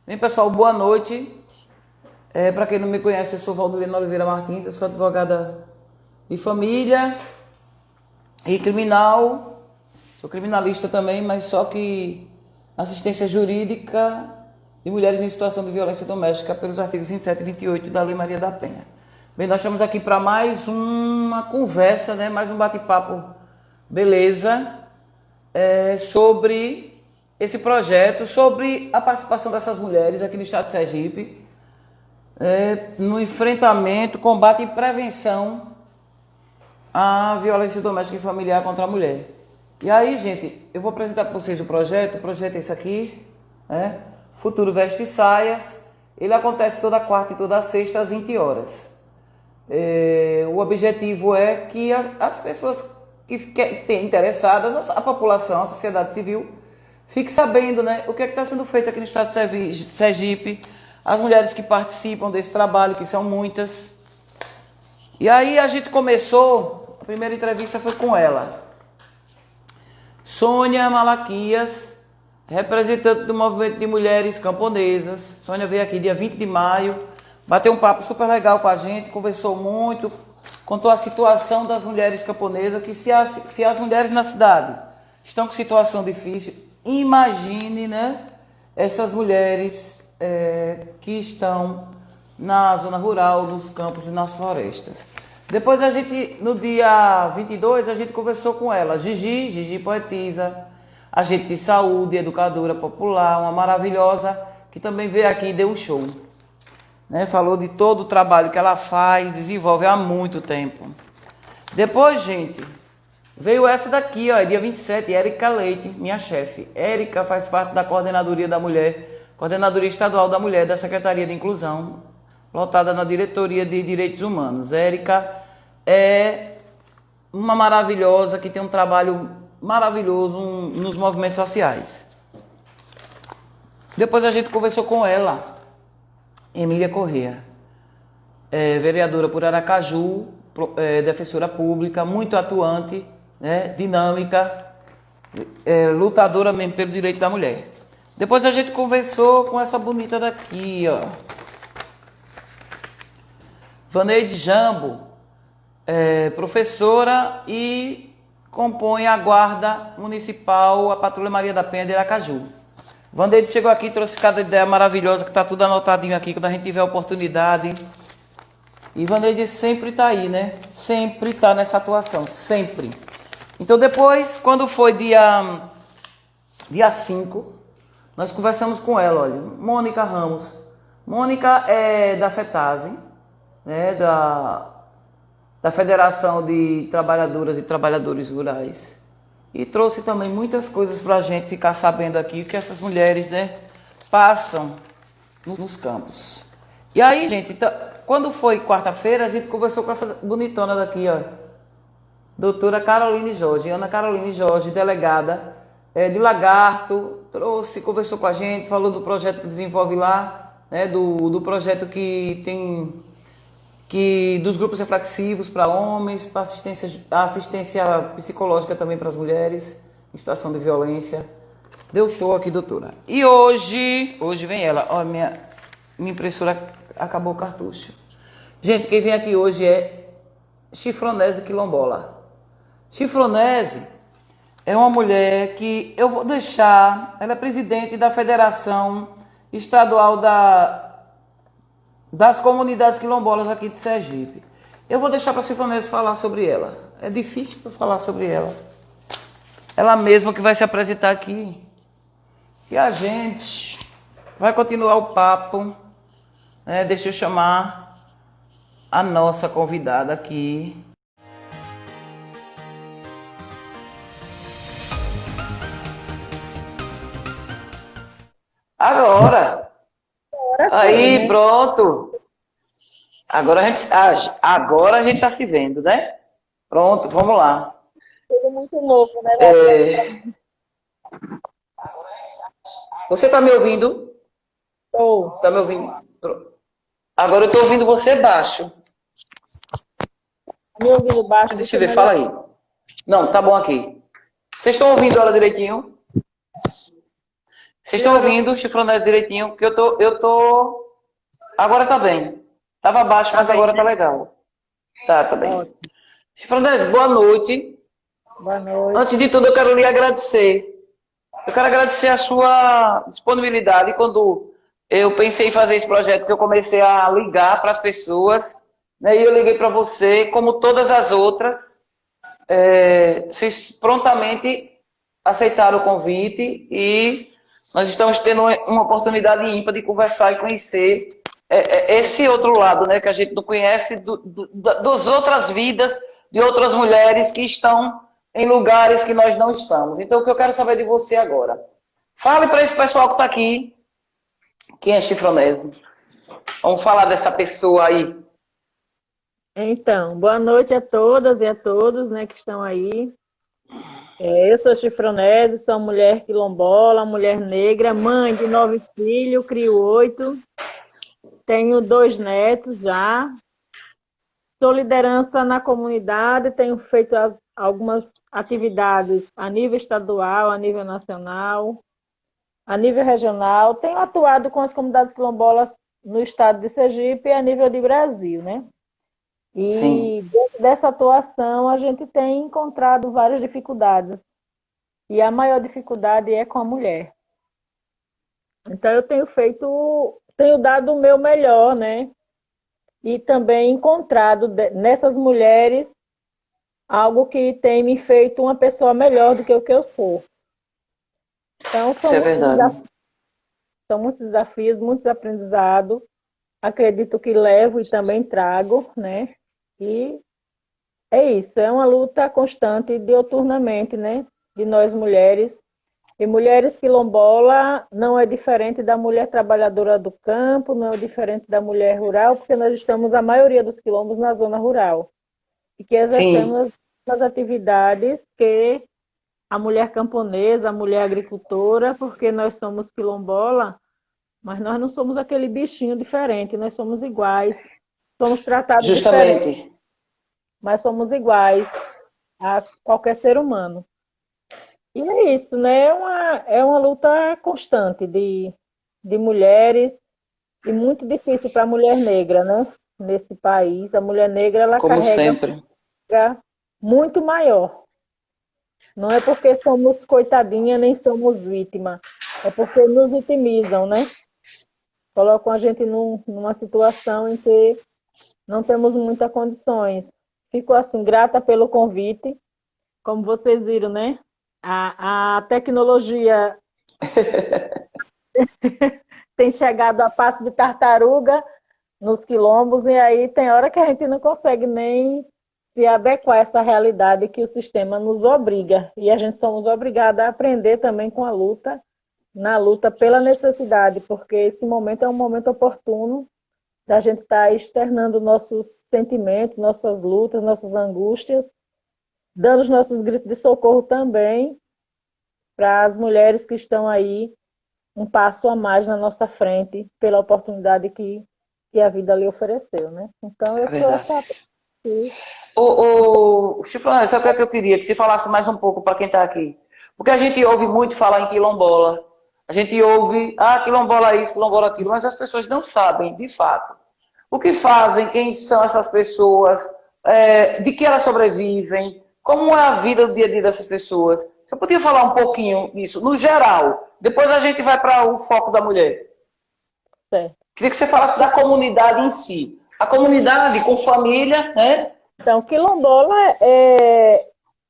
Bem, pessoal, boa noite. Para quem não me conhece, eu sou Valdolina Oliveira Martins, eu sou advogada de família e criminal. Sou criminalista também, mas só que assistência jurídica de mulheres em situação de violência doméstica pelos artigos 27 e 28 da Lei Maria da Penha. Bem, nós estamos aqui para mais uma conversa, né? Mais um bate-papo, beleza, sobre esse projeto, sobre a participação dessas mulheres aqui no estado de Sergipe, no enfrentamento, combate e prevenção à violência doméstica e familiar contra a mulher. E aí, gente, eu vou apresentar para vocês o projeto é esse aqui, Futuro Veste Saias. Ele acontece toda quarta e toda sexta às 20 horas. O objetivo é que as pessoas que têm interessadas, a população, a sociedade civil, fique sabendo, né, o que está sendo feito aqui no estado de Sergipe, as mulheres que participam desse trabalho, que são muitas. E aí a gente começou, a primeira entrevista foi com ela, Sônia Malaquias, representante do Movimento de Mulheres Camponesas. Sônia veio aqui dia 20 de maio, bateu um papo super legal com a gente, conversou muito, contou a situação das mulheres camponesas, que se as mulheres na cidade estão com situação difícil, imagine, né, essas mulheres que estão na zona rural, nos campos e nas florestas. Depois a gente, no dia 22, a gente conversou com ela, Gigi poetisa, agente de saúde, educadora popular, uma maravilhosa, que também veio aqui e deu um show, né? Falou de todo o trabalho que ela faz, desenvolve há muito tempo. Depois, gente, veio essa daqui, ó, dia 27, Érica Leite, minha chefe. Érica faz parte da Coordenadoria da Mulher, Coordenadoria Estadual da Mulher da Secretaria de Inclusão, lotada na Diretoria de Direitos Humanos. Érica é uma maravilhosa que tem um trabalho maravilhoso nos movimentos sociais. Depois a gente conversou com ela, Emília Corrêa, vereadora por Aracaju, defensora pública, muito atuante, né, dinâmica, lutadora mesmo pelo direito da mulher. Depois a gente conversou com essa bonita daqui, ó, Vaneide Jambo, professora e compõe a Guarda Municipal, a Patrulha Maria da Penha de Aracaju. Vaneide chegou aqui e trouxe cada ideia maravilhosa, que está tudo anotadinho aqui, quando a gente tiver a oportunidade. E Vaneide sempre está aí, né? Sempre está nessa atuação, sempre. Então depois, quando foi dia 5, nós conversamos com ela, olha, Mônica Ramos. Mônica é da FETASE, né, da Federação de Trabalhadoras e Trabalhadores Rurais. E trouxe também muitas coisas para a gente ficar sabendo aqui, que essas mulheres, né, passam nos campos. E aí, gente, quando foi quarta-feira, a gente conversou com essa bonitona daqui, ó, doutora Caroline Jorge, Ana Caroline Jorge, delegada de Lagarto, conversou com a gente, falou do projeto que desenvolve lá, né, do projeto que tem, dos grupos reflexivos para homens, para assistência psicológica também para as mulheres em situação de violência. Deu show aqui, doutora. E hoje vem ela, ó, minha impressora acabou o cartucho. Gente, quem vem aqui hoje é Chifronese Quilombola. Chifronese é uma mulher que eu vou deixar, ela é presidente da Federação Estadual das Comunidades Quilombolas aqui de Sergipe. Eu vou deixar para a Chifronese falar sobre ela. É difícil para falar sobre ela. Ela mesma que vai se apresentar aqui. E a gente vai continuar o papo. Deixa eu chamar a nossa convidada aqui. Agora. Agora foi, Aí, né? pronto. Agora a gente tá se vendo, né? Pronto, vamos lá. Tudo muito novo, né? É, você tá me ouvindo? Estou Tá me ouvindo? Agora eu tô ouvindo você baixo. me ouvindo baixo, Deixa deixa eu eu ver, fala melhorar. aí. Não, tá bom aqui. Vocês estão ouvindo ela direitinho? Vocês estão Melhorou. ouvindo o chifronete direitinho? Que eu tô. Agora tá bem. Tava baixo, Tá mas bem, agora tá né? legal. Tá bem. Ótimo. Chifronete, boa noite. Boa noite. Antes de tudo, eu quero lhe agradecer. Eu quero agradecer a sua disponibilidade quando eu pensei em fazer esse projeto, que eu comecei a ligar para as pessoas, né? E eu liguei para você, como todas as outras. Vocês prontamente aceitaram o convite e nós estamos tendo uma oportunidade ímpar de conversar e conhecer esse outro lado, né, que a gente não conhece, das outras vidas de outras mulheres que estão em lugares que nós não estamos. Então, o que eu quero saber de você agora? Fale para esse pessoal que está aqui, quem é Chifronese. Vamos falar dessa pessoa aí. Então, boa noite a todas e a todos, né, que estão aí. Eu sou chifronese, sou mulher quilombola, mulher negra, mãe de 9 filhos, crio 8, tenho 2 netos já. Sou liderança na comunidade, tenho feito algumas atividades a nível estadual, a nível nacional, a nível regional. Tenho atuado com as comunidades quilombolas no estado de Sergipe e a nível de Brasil, né? Sim, E dentro dessa atuação a gente tem encontrado várias dificuldades. E a maior dificuldade é com a mulher. Então eu tenho dado o meu melhor, né? E também encontrado nessas mulheres algo que tem me feito uma pessoa melhor do que o que eu sou. Então isso é verdade. são muitos desafios, muitos aprendizados. Acredito que levo e também trago, né? E é isso, é uma luta constante diuturnamente, né? De nós mulheres. E mulheres quilombola não é diferente da mulher trabalhadora do campo, não é diferente da mulher rural, porque nós estamos, a maioria dos quilombos, na zona rural. E que Sim, exercemos as atividades que a mulher camponesa, a mulher agricultora, porque nós somos quilombola, mas nós não somos aquele bichinho diferente, nós somos iguais, somos tratados diferente, justamente. mas somos iguais a qualquer ser humano. E é isso, né? É uma luta constante de mulheres e muito difícil para a mulher negra, né? Nesse país, a mulher negra ela Como carrega sempre. muito maior. Não é porque somos coitadinha nem somos vítima, é porque nos vitimizam, né? Colocam a gente numa situação em que não temos muitas condições. Fico assim grata pelo convite, como vocês viram, né? A tecnologia tem chegado a passo de tartaruga nos quilombos, e aí tem hora que a gente não consegue nem se adequar a essa realidade que o sistema nos obriga. E a gente somos obrigados a aprender também com a luta, na luta pela necessidade, porque esse momento é um momento oportuno da gente estar externando nossos sentimentos, nossas lutas, nossas angústias, dando os nossos gritos de socorro também para as mulheres que estão aí um passo a mais na nossa frente pela oportunidade que a vida lhe ofereceu, né? Então, eu É sou verdade. essa aqui. Chifrão, sabe o que é que eu queria? Que você falasse mais um pouco para quem está aqui. Porque a gente ouve muito falar em quilombola. A gente ouve, quilombola isso, quilombola aquilo, mas as pessoas não sabem, de fato, o que fazem, quem são essas pessoas, de que elas sobrevivem, como é a vida do dia a dia dessas pessoas. Você podia falar um pouquinho disso, no geral. Depois a gente vai para o foco da mulher. Certo. Queria que você falasse da comunidade em si. A comunidade com família, né? Então, quilombola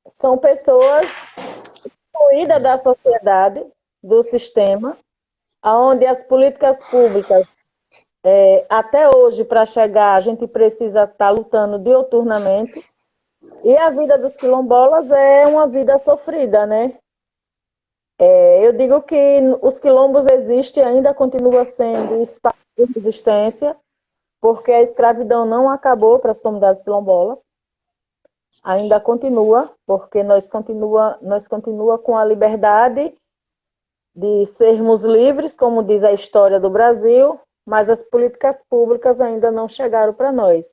são pessoas excluídas da sociedade, do sistema, onde as políticas públicas, até hoje, para chegar, a gente precisa estar lutando diuturnamente. E a vida dos quilombolas é uma vida sofrida, né? Eu digo que os quilombos existem, ainda continua sendo espaço de resistência, porque a escravidão não acabou para as comunidades quilombolas, ainda continua, porque nós continua com a liberdade de sermos livres, como diz a história do Brasil, mas as políticas públicas ainda não chegaram para nós.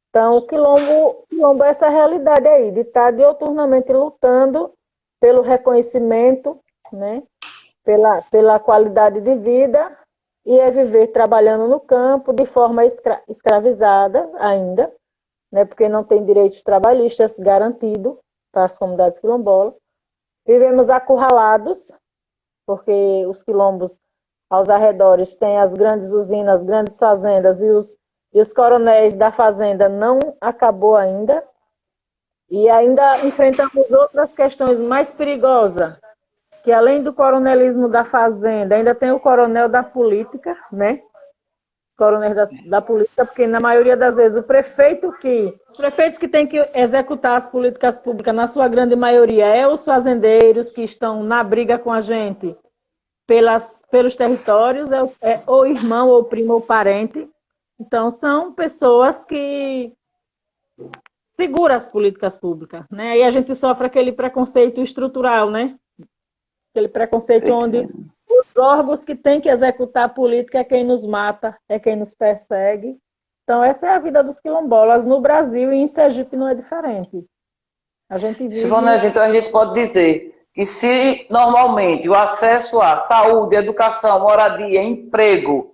Então, o quilombo é essa realidade aí, de estar diuturnamente lutando pelo reconhecimento, né, pela qualidade de vida, e é viver trabalhando no campo de forma escravizada ainda, né, porque não tem direitos trabalhistas garantidos para as comunidades quilombolas. Vivemos acurralados, porque os quilombos aos arredores têm as grandes usinas, grandes fazendas, e os coronéis da fazenda não acabou ainda, e ainda enfrentamos outras questões mais perigosas, que além do coronelismo da fazenda, ainda tem o coronel da política, né? Coronel da política, porque na maioria das vezes os prefeitos que têm que executar as políticas públicas, na sua grande maioria, é os fazendeiros que estão na briga com a gente pelos territórios, é ou irmão, ou primo, ou parente. Então, são pessoas que seguram as políticas públicas, né? E a gente sofre aquele preconceito estrutural, né? Aquele preconceito onde os órgãos que têm que executar a política é quem nos mata, é quem nos persegue. Então, essa é a vida dos quilombolas no Brasil, e em Sergipe não é diferente. A gente vive... Silvanese, então a gente pode dizer que se normalmente o acesso à saúde, educação, moradia, emprego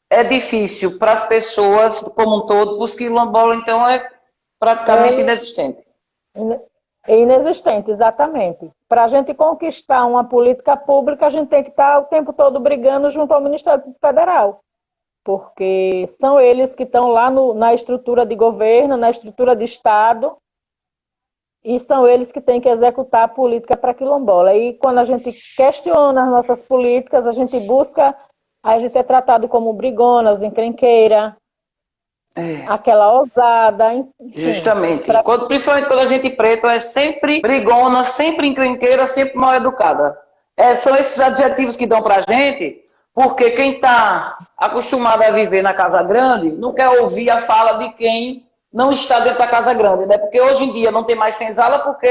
é difícil para as pessoas como um todo, para os quilombolas, então é praticamente inexistente. É inexistente, exatamente. Para a gente conquistar uma política pública, a gente tem que estar o tempo todo brigando junto ao Ministério Federal, porque são eles que estão lá na estrutura de governo, na estrutura de Estado, e são eles que têm que executar a política para quilombola. E quando a gente questiona as nossas políticas, a gente é tratado como brigonas, encrenqueira, aquela ousada. Enfim, justamente. Principalmente quando a gente preto é sempre brigona, sempre encrenqueira, sempre mal educada. São esses adjetivos que dão pra gente, porque quem está acostumado a viver na casa grande não quer ouvir a fala de quem não está dentro da casa grande, né? Porque hoje em dia não tem mais senzala porque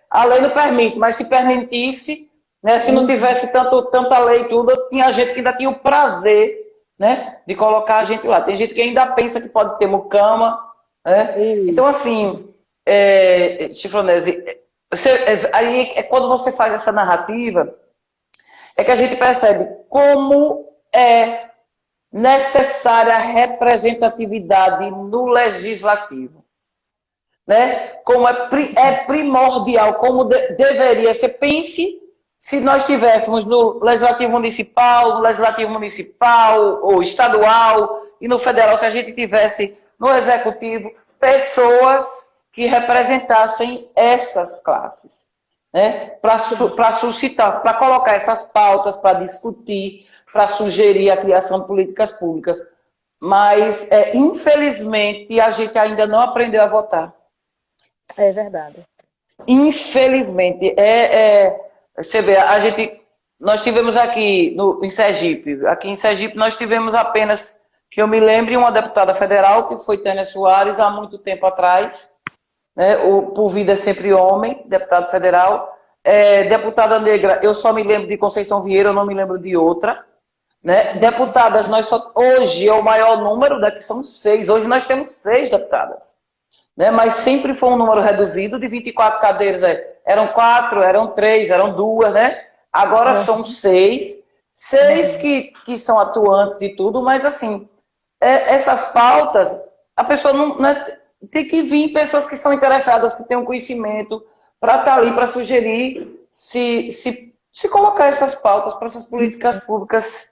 a lei não permite, mas se permitisse, né, se não tivesse tanta lei e tudo, tinha gente que ainda tinha o prazer, né, de colocar a gente lá. Tem gente que ainda pensa que pode ter mucama, né? Então, assim, Chifronese, aí é quando você faz essa narrativa, é que a gente percebe como é necessária a representatividade no legislativo, né? Como é primordial, como deveria ser. Pense se nós tivéssemos no legislativo municipal ou estadual e no federal, se a gente tivesse no executivo pessoas que representassem essas classes, né? Para suscitar, para colocar essas pautas, para discutir, para sugerir a criação de políticas públicas. Mas, infelizmente, a gente ainda não aprendeu a votar. É verdade. Infelizmente. Você vê, nós tivemos aqui em Sergipe, nós tivemos apenas, que eu me lembre, uma deputada federal, que foi Tânia Soares, há muito tempo atrás, né? Por vida sempre homem, deputado federal. Deputada negra, eu só me lembro de Conceição Vieira, eu não me lembro de outra. Né? Deputadas, hoje é o maior número, daqui são 6. Hoje nós temos 6 deputadas. Né? Mas sempre foi um número reduzido, de 24 cadeiras. Eram 4, eram 3, eram 2, né? Agora são 6. 6 que são atuantes e tudo, mas assim, essas pautas, a pessoa não, né, tem que vir pessoas que são interessadas, que tenham conhecimento, para estar ali, para sugerir, se colocar essas pautas para essas políticas públicas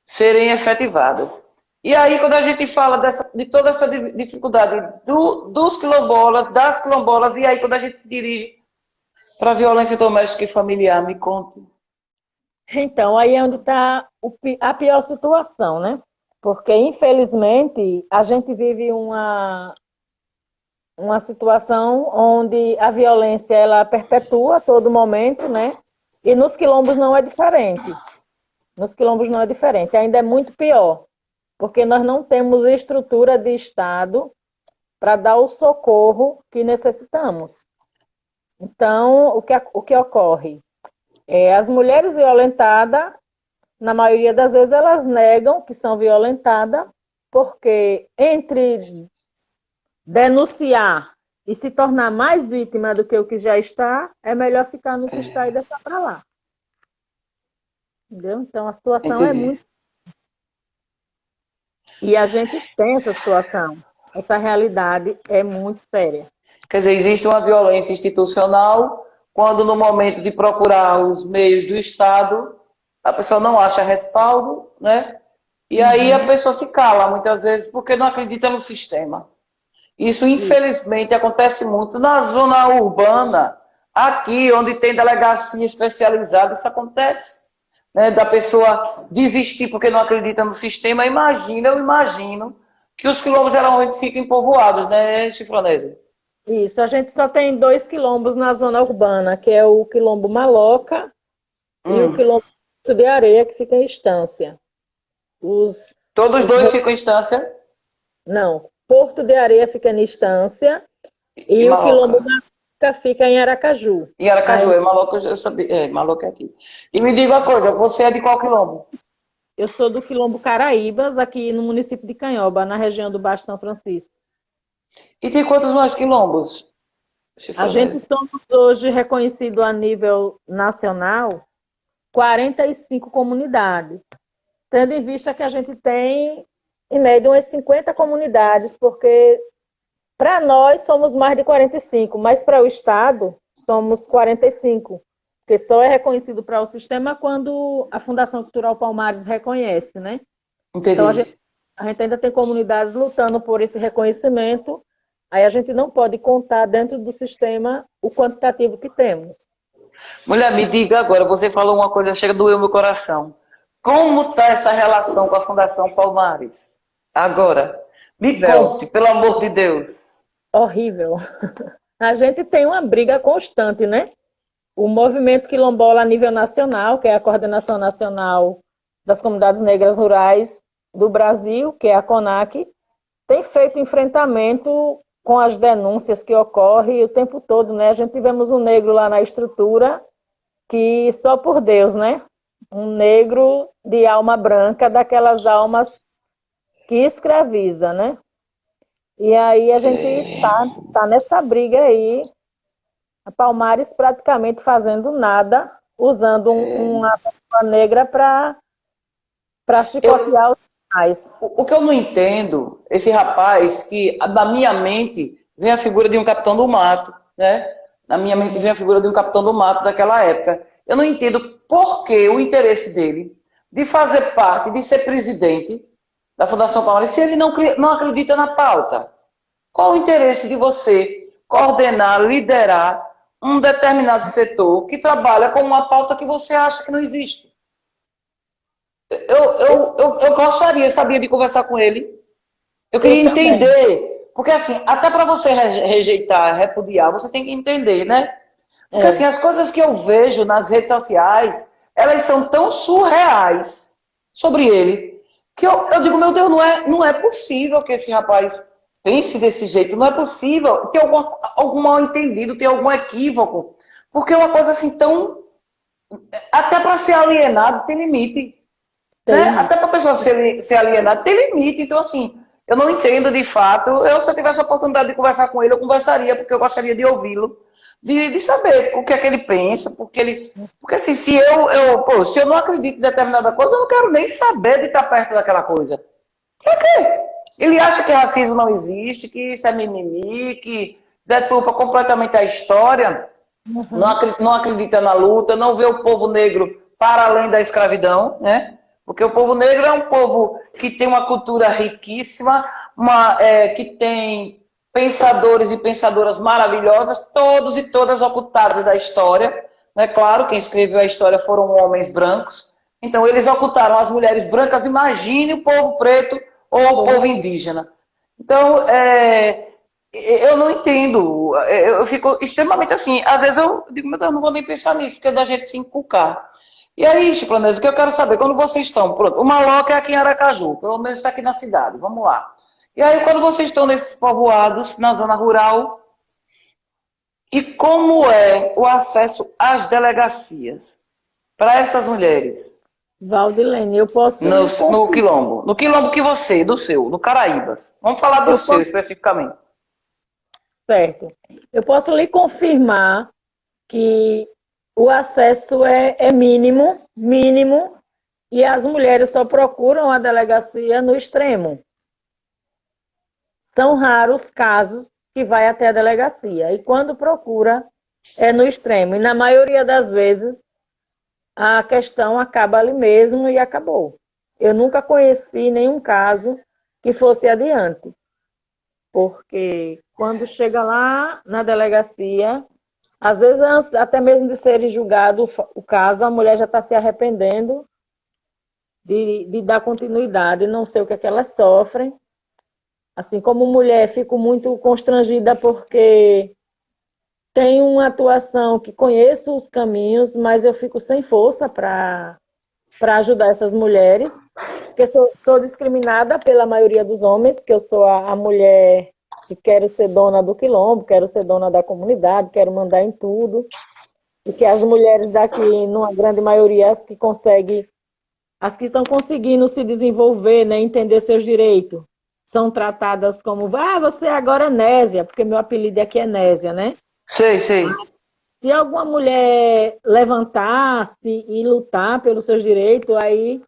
serem efetivadas. E aí, quando a gente fala de toda essa dificuldade dos quilombolas, das quilombolas, e aí quando a gente dirige para a violência doméstica e familiar, me conte. Então, aí é onde está a pior situação, né? Porque, infelizmente, a gente vive uma situação onde a violência ela perpetua a todo momento, né? E nos quilombos não é diferente. Nos quilombos não é diferente. Ainda é muito pior, porque nós não temos estrutura de Estado para dar o socorro que necessitamos. Então, o que ocorre? As mulheres violentadas, na maioria das vezes, elas negam que são violentadas, porque entre denunciar e se tornar mais vítima do que o que já está, é melhor ficar no que está e deixar para lá. Entendeu? Então, a situação é Entendi. muito... E a gente tem essa situação. Essa realidade é muito séria. Quer dizer, existe uma violência institucional quando no momento de procurar os meios do Estado, a pessoa não acha respaldo, né? E aí a pessoa se cala, muitas vezes, porque não acredita no sistema. Isso, infelizmente, acontece muito na zona urbana, aqui, onde tem delegacia especializada, isso acontece. Né? Da pessoa desistir porque não acredita no sistema. Eu imagino que os quilombos geralmente ficam povoados, né, Chifronese? Isso, a gente só tem 2 quilombos na zona urbana, que é o quilombo Maloca e o quilombo de Areia, que fica em Estância. Todos dois ficam em Estância? Não, Porto de Areia fica em Estância e o quilombo Maloca fica em Aracaju. Em Aracaju, é Maloca, eu sabia. É, Maloca é aqui. E me diga uma coisa, você é de qual quilombo? Eu sou do quilombo Caraíbas, aqui no município de Canhoba, na região do Baixo São Francisco. E tem quantos mais quilombos? A gente somos hoje reconhecido a nível nacional 45 comunidades, tendo em vista que a gente tem, em média, umas 50 comunidades, porque para nós somos mais de 45, mas para o Estado somos 45, porque só é reconhecido para o sistema quando a Fundação Cultural Palmares reconhece, né? Entendi. Então a gente ainda tem comunidades lutando por esse reconhecimento, aí a gente não pode contar dentro do sistema o quantitativo que temos. Mulher, me diga agora, você falou uma coisa, chega a doer o meu coração. Como está essa relação com a Fundação Palmares? Agora, me conte, pelo amor de Deus. Horrível. A gente tem uma briga constante, né? O movimento quilombola a nível nacional, que é a Coordenação Nacional das Comunidades Negras Rurais do Brasil, que é a CONAC, tem feito enfrentamento com as denúncias que ocorrem o tempo todo, né? A gente tivemos um negro lá na estrutura que, só por Deus, né? Um negro de alma branca, daquelas almas que escraviza, né? E aí a gente tá nessa briga aí, a Palmares praticamente fazendo nada, usando uma pessoa negra para chicotear os demais. O que eu não entendo, esse rapaz, que na minha mente vem a figura de um capitão do mato, né? Na minha mente vem a figura de um capitão do mato daquela época. Eu não entendo por que o interesse dele de fazer parte, de ser presidente da Fundação Palmares, se ele não acredita na pauta. Qual o interesse de você coordenar, liderar um determinado setor que trabalha com uma pauta que você acha que não existe? Eu gostaria, sabia, de conversar com ele. Eu queria entender, porque assim, até para você rejeitar, repudiar, você tem que entender, né? Porque assim, as coisas que eu vejo nas redes sociais, elas são tão surreais sobre ele, que eu digo, meu Deus, não é possível que esse rapaz pense desse jeito, não é possível, tem algum mal entendido, tem algum equívoco, porque é uma coisa assim tão... Até para ser alienado tem limite. Né? Até para a pessoa ser alienada tem limite. Então, assim, eu não entendo de fato. Se eu tivesse a oportunidade de conversar com ele, eu conversaria, porque eu gostaria de ouvi-lo, de saber o que é que ele pensa, porque assim, se eu não acredito em determinada coisa, eu não quero nem saber de estar perto daquela coisa. Por quê? Ele acha que racismo não existe, que isso é mimimi, que deturpa completamente a história, não acredita na luta, não vê o povo negro para além da escravidão, né? Porque o povo negro é um povo que tem uma cultura riquíssima, que tem pensadores e pensadoras maravilhosas, todos e todas ocultados da história. Né? Claro, quem escreveu a história foram homens brancos. Então, eles ocultaram as mulheres brancas. Imagine o povo preto ou o povo indígena. Então, eu não entendo. Eu fico extremamente assim. Às vezes eu digo, meu Deus, não vou nem pensar nisso, porque é da gente se inculcar. E aí, Chiplanese, o que eu quero saber, quando vocês estão, pronto, o Maloca é aqui em Aracaju, pelo menos está aqui na cidade, vamos lá. E aí, quando vocês estão nesses povoados, na zona rural, e como é o acesso às delegacias para essas mulheres? Valdilene, eu posso No, lhe no confirmar. Quilombo. No Quilombo que você, do seu, no Caraíbas. Vamos falar do Eu seu posso, especificamente. certo. Eu posso lhe confirmar que o acesso é mínimo, mínimo, e as mulheres só procuram a delegacia no extremo. São raros casos que vai até a delegacia. E quando procura, é no extremo. E na maioria das vezes, a questão acaba ali mesmo e acabou. Eu nunca conheci nenhum caso que fosse adiante. Porque quando chega lá na delegacia, às vezes até mesmo de ser julgado o caso, a mulher já está se arrependendo de dar continuidade, não sei o que é que elas sofrem. Assim como mulher, fico muito constrangida porque tenho uma atuação que conheço os caminhos, mas eu fico sem força para ajudar essas mulheres, porque sou discriminada pela maioria dos homens, que eu sou a mulher que quero ser dona do quilombo, quero ser dona da comunidade, quero mandar em tudo, e que as mulheres daqui, numa grande maioria, as que estão conseguindo se desenvolver, né, entender seus direitos, são tratadas como, você agora é Nésia, porque meu apelido aqui é Nésia, né? Sei, sei. Se alguma mulher levantar-se e lutar pelos seus direitos, aí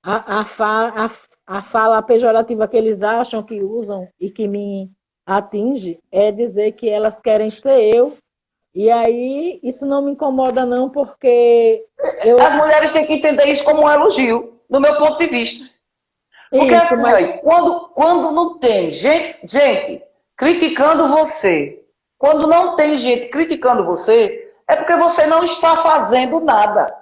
a fala pejorativa que eles acham que usam e que me atinge é dizer que elas querem ser eu. E aí isso não me incomoda não, porque As mulheres têm que entender isso como um elogio, do meu ponto de vista. Porque isso, assim, mas aí, quando não tem gente criticando você, quando não tem gente criticando você, é porque você não está fazendo nada.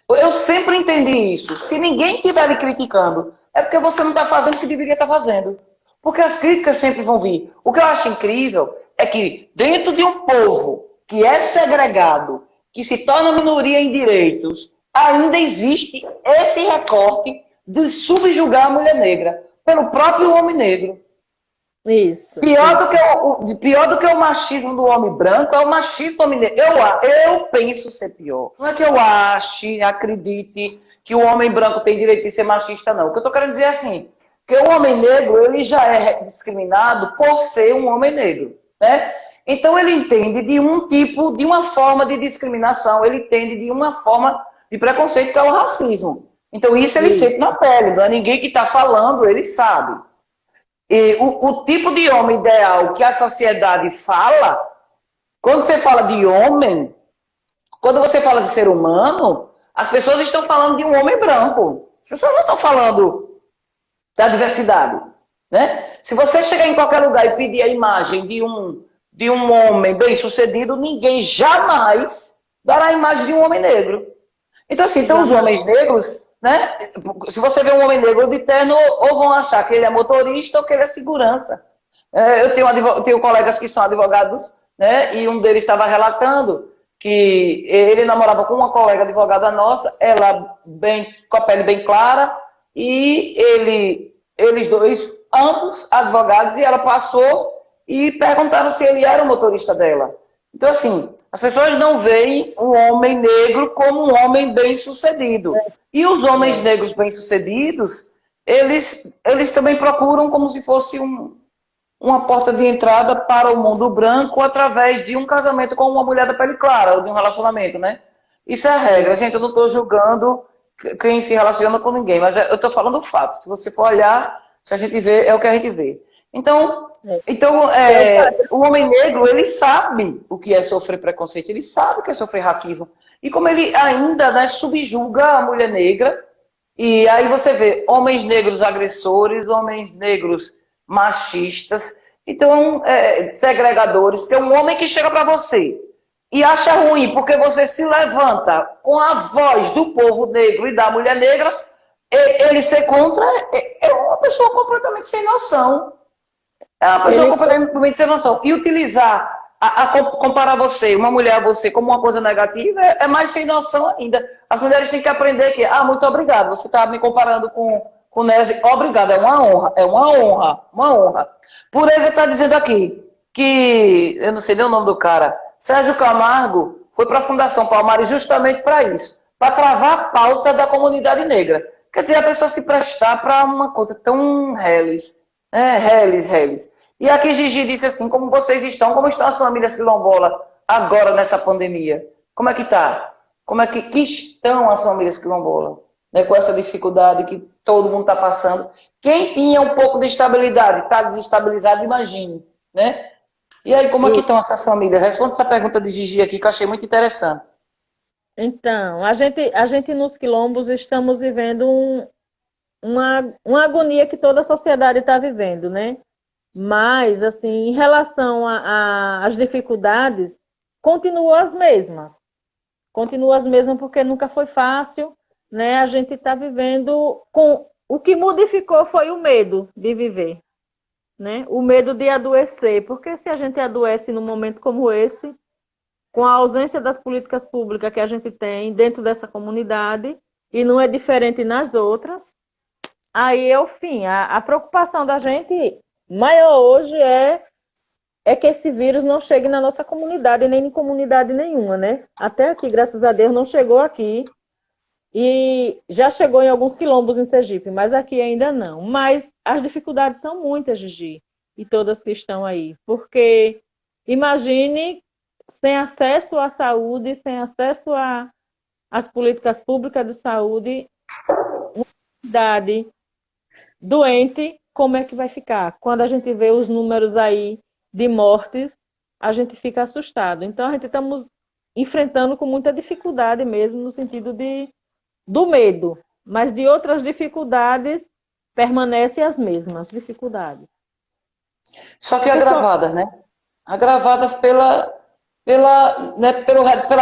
Eu sempre entendi isso. Se ninguém estiver lhe criticando, é porque você não está fazendo o que deveria estar fazendo. Porque as críticas sempre vão vir. O que eu acho incrível é que dentro de um povo que é segregado, que se torna minoria em direitos, ainda existe esse recorte de subjugar a mulher negra pelo próprio homem negro. isso. Pior do que o machismo do homem branco é o machismo do homem negro. Eu penso ser pior. Não é que eu ache, acredite que o homem branco tem direito de ser machista, não. O que eu estou querendo dizer é assim, que o homem negro ele já é discriminado por ser um homem negro, né? Então ele entende de um tipo, de uma forma de discriminação, ele entende de uma forma de preconceito que é o racismo. Então isso ele sente na pele, não é ninguém que está falando, ele sabe. E o tipo de homem ideal que a sociedade fala, quando você fala de homem, quando você fala de ser humano, as pessoas estão falando de um homem branco. As pessoas não estão falando da diversidade, né? Se você chegar em qualquer lugar e pedir a imagem de um homem bem-sucedido, ninguém jamais dará a imagem de um homem negro. Então, assim, então os homens negros, né? Se você vê um homem negro de terno, ou vão achar que ele é motorista ou que ele é segurança. Eu tenho colegas que são advogados, né? E um deles estava relatando que ele namorava com uma colega advogada nossa, ela com a pele bem clara, e eles dois, ambos advogados, e ela passou e perguntaram se ele era o motorista dela. Então, assim, as pessoas não veem um homem negro como um homem bem-sucedido. E os homens negros bem-sucedidos, eles também procuram como se fosse uma porta de entrada para o mundo branco através de um casamento com uma mulher da pele clara, ou de um relacionamento, né? Isso é a regra. Gente, eu não estou julgando quem se relaciona com ninguém, mas eu estou falando o fato. Se você for olhar, se a gente vê, é o que a gente vê. Então o homem negro, ele sabe o que é sofrer preconceito, ele sabe o que é sofrer racismo. E como ele ainda, né, subjuga a mulher negra, e aí você vê homens negros agressores, homens negros machistas, então segregadores, porque um homem que chega para você e acha ruim porque você se levanta com a voz do povo negro e da mulher negra, ele ser contra é uma pessoa completamente sem noção. É uma pessoa Ele completamente sem noção. E utilizar, comparar você, uma mulher a você, como uma coisa negativa, é mais sem noção ainda. As mulheres têm que aprender que, muito obrigado, você está me comparando com Nézia. Obrigado, é uma honra, uma honra. Por exemplo, está dizendo aqui que, eu não sei nem o nome do cara, Sérgio Camargo foi para a Fundação Palmares justamente para isso, para travar a pauta da comunidade negra. Quer dizer, a pessoa se prestar para uma coisa tão reles. Reles. E aqui Gigi disse assim, como vocês estão, como estão as famílias quilombolas agora nessa pandemia? Como é que tá? Como é que estão as famílias quilombolas? Né, com essa dificuldade que todo mundo está passando. Quem tinha um pouco de estabilidade, está desestabilizado, imagine, né? E aí, como é que estão essas famílias? Responda essa pergunta de Gigi aqui, que eu achei muito interessante. Então, a gente nos quilombos estamos vivendo uma agonia que toda a sociedade está vivendo, né? Mas, assim, em relação às dificuldades, continuam as mesmas. Continuam as mesmas porque nunca foi fácil, né? A gente está vivendo com... O que modificou foi o medo de viver, né? O medo de adoecer, porque se a gente adoece num momento como esse, com a ausência das políticas públicas que a gente tem dentro dessa comunidade, e não é diferente nas outras, aí é o fim. A preocupação da gente maior hoje é que esse vírus não chegue na nossa comunidade, nem em comunidade nenhuma, né? Até aqui, graças a Deus, não chegou aqui. E já chegou em alguns quilombos em Sergipe, mas aqui ainda não. Mas as dificuldades são muitas, Gigi, e todas que estão aí. Porque imagine sem acesso à saúde, sem acesso às políticas públicas de saúde, uma cidade doente, como é que vai ficar? Quando a gente vê os números aí de mortes, a gente fica assustado. Então, a gente estamos enfrentando com muita dificuldade mesmo, no sentido do medo. Mas de outras dificuldades, permanecem as mesmas dificuldades. Só que agravadas, né? Agravadas pela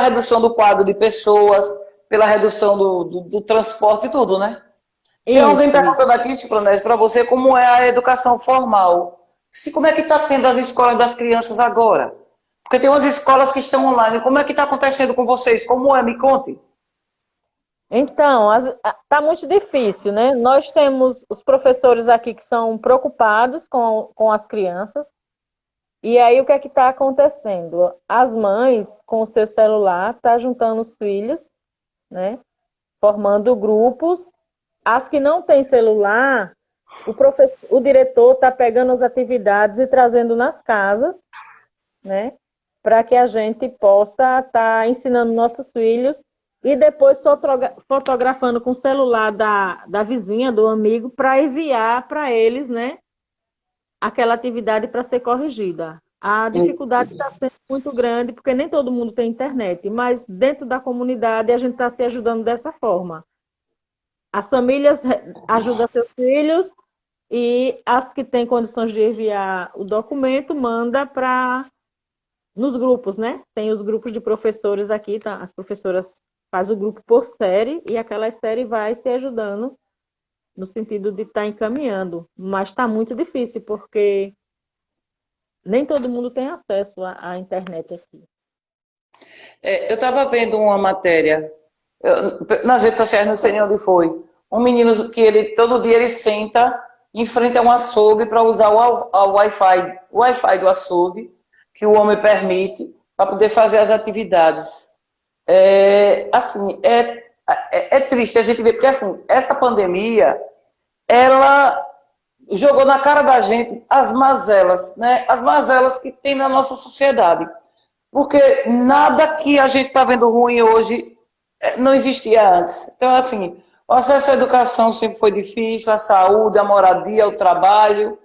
redução do quadro de pessoas, pela redução do transporte e tudo, né? Tem alguém perguntando aqui, Ciclonese, para você como é a educação formal. Como é que está tendo as escolas das crianças agora? Porque tem umas escolas que estão online. Como é que está acontecendo com vocês? Como é? Me conte. Então, está muito difícil, né? Nós temos os professores aqui que são preocupados com as crianças. E aí, o que é que está acontecendo? As mães, com o seu celular, estão juntando os filhos, né? Formando grupos. As que não têm celular, o diretor está pegando as atividades e trazendo nas casas, né? Para que a gente possa estar ensinando nossos filhos e depois fotografando com o celular da vizinha, do amigo, para enviar para eles, né? Aquela atividade para ser corrigida. A dificuldade está sendo muito grande, porque nem todo mundo tem internet, mas dentro da comunidade a gente está se ajudando dessa forma. As famílias ajudam seus filhos e as que têm condições de enviar o documento, manda nos grupos, né? Tem os grupos de professores aqui, tá? As professoras fazem o grupo por série e aquela série vai se ajudando no sentido de estar encaminhando. Mas está muito difícil, porque nem todo mundo tem acesso à internet aqui. Eu estava vendo uma matéria, nas redes sociais, não sei nem onde foi, um menino que todo dia ele senta em frente a um açougue para usar o Wi-Fi do açougue, que o homem permite, para poder fazer as atividades. É triste a gente ver, porque assim, essa pandemia, ela jogou na cara da gente as mazelas, né? As mazelas que tem na nossa sociedade. Porque nada que a gente está vendo ruim hoje não existia antes. Então, assim, o acesso à educação sempre foi difícil, a saúde, a moradia, o trabalho,